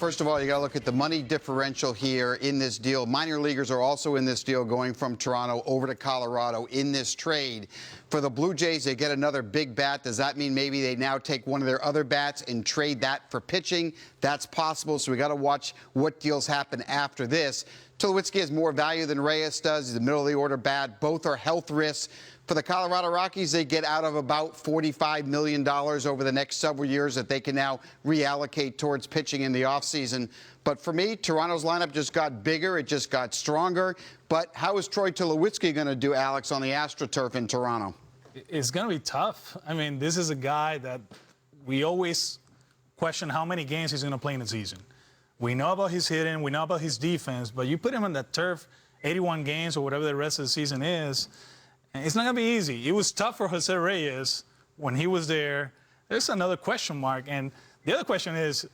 First of all, you got to look at the money differential here in this deal. Minor leaguers are also in this deal, going from Toronto over to Colorado in this trade. For the Blue Jays, they get another big bat. Does that mean maybe they now take one of their other bats and trade that for pitching? That's possible, so we got to watch what deals happen after this. Tulowitzki has more value than Reyes does. He's a middle-of-the-order bat. Both are health risks. For the Colorado Rockies, they get out of about $45 million over the next several years that they can now reallocate towards pitching in the offseason. But for me, Toronto's lineup just got bigger. It just got stronger. But how is Troy Tulowitzki going to do, Alex, on the AstroTurf in Toronto? It's going to be tough. I mean, this is a guy that we always question how many games he's going to play in the season. We know about his hitting, we know about his defense, but you put him on that turf, 81 games or whatever the rest of the season is, and it's not going to be easy. It was tough for Jose Reyes when he was there. There's another question mark. And the other question is,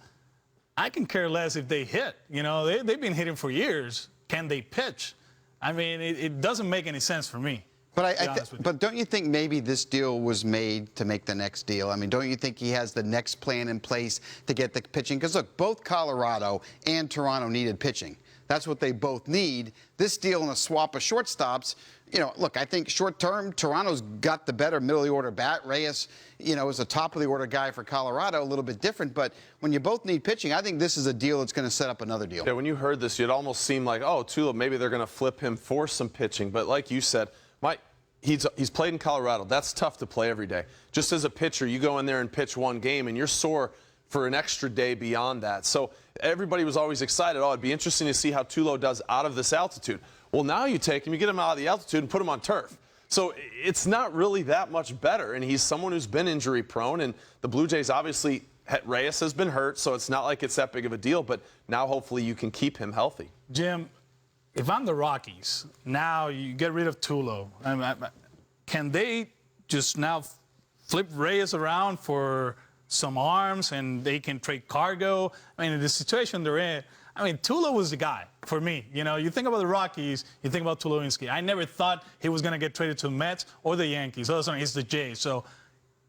I can care less if they hit. You know, they've been hitting for years. Can they pitch? I mean, it doesn't make any sense for me. But don't you think maybe this deal was made to make the next deal? I mean, don't you think he has the next plan in place to get the pitching? Because, look, both Colorado and Toronto needed pitching. That's what they both need. This deal and a swap of shortstops, you know, look, I think short-term, Toronto's got the better middle-of-the-order bat. Reyes, you know, is a top-of-the-order guy for Colorado, a little bit different. But when you both need pitching, I think this is a deal that's going to set up another deal. Yeah, when you heard this, it almost seemed like, oh, Tulo, maybe they're going to flip him for some pitching. But like you said, he's played in Colorado. That's tough to play every day. Just as a pitcher, you go in there and pitch one game, and you're sore for an extra day beyond that. So everybody was always excited. Oh, it'd be interesting to see how Tulo does out of this altitude. Well, now you take him, you get him out of the altitude and put him on turf. So it's not really that much better, and he's someone who's been injury prone, and the Blue Jays obviously, Reyes has been hurt, so it's not like it's that big of a deal, but now hopefully you can keep him healthy. Jim, if I'm the Rockies, now you get rid of Tulo. Can they just now flip Reyes around for some arms and they can trade cargo? I mean, in the situation they're in, I mean, Tulo was the guy for me. You know, you think about the Rockies, you think about Tulowitzki. I never thought he was going to get traded to the Mets or the Yankees. Oh, sorry, it's the Jays. So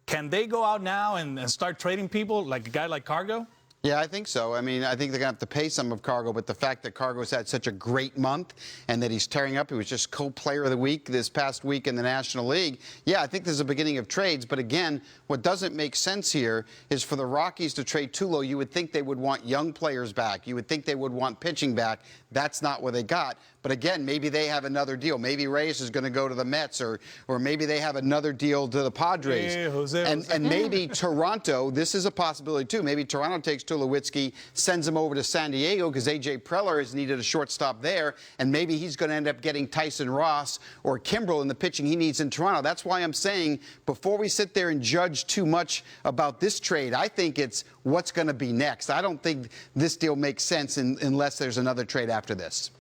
can they go out now and start trading people like a guy like Cargo? Yeah, I think so. I mean, I think they're going to have to pay some of Cargo, but the fact that Cargo's had such a great month and that he's tearing up, he was just co-player of the week this past week in the National League. Yeah, I think there's a beginning of trades, but again, what doesn't make sense here is for the Rockies to trade Tulo, you would think they would want young players back. You would think they would want pitching back. That's not what they got. But again, maybe they have another deal. Maybe Reyes is going to go to the Mets, or maybe they have another deal to the Padres. Hey, Jose. And maybe Toronto, this is a possibility too. Maybe Toronto takes Tulowitzki, sends him over to San Diego because A.J. Preller has needed a shortstop there, and maybe he's going to end up getting Tyson Ross or Kimbrel in the pitching he needs in Toronto. That's why I'm saying before we sit there and judge too much about this trade, I think it's what's going to be next. I don't think this deal makes sense unless there's another trade after this.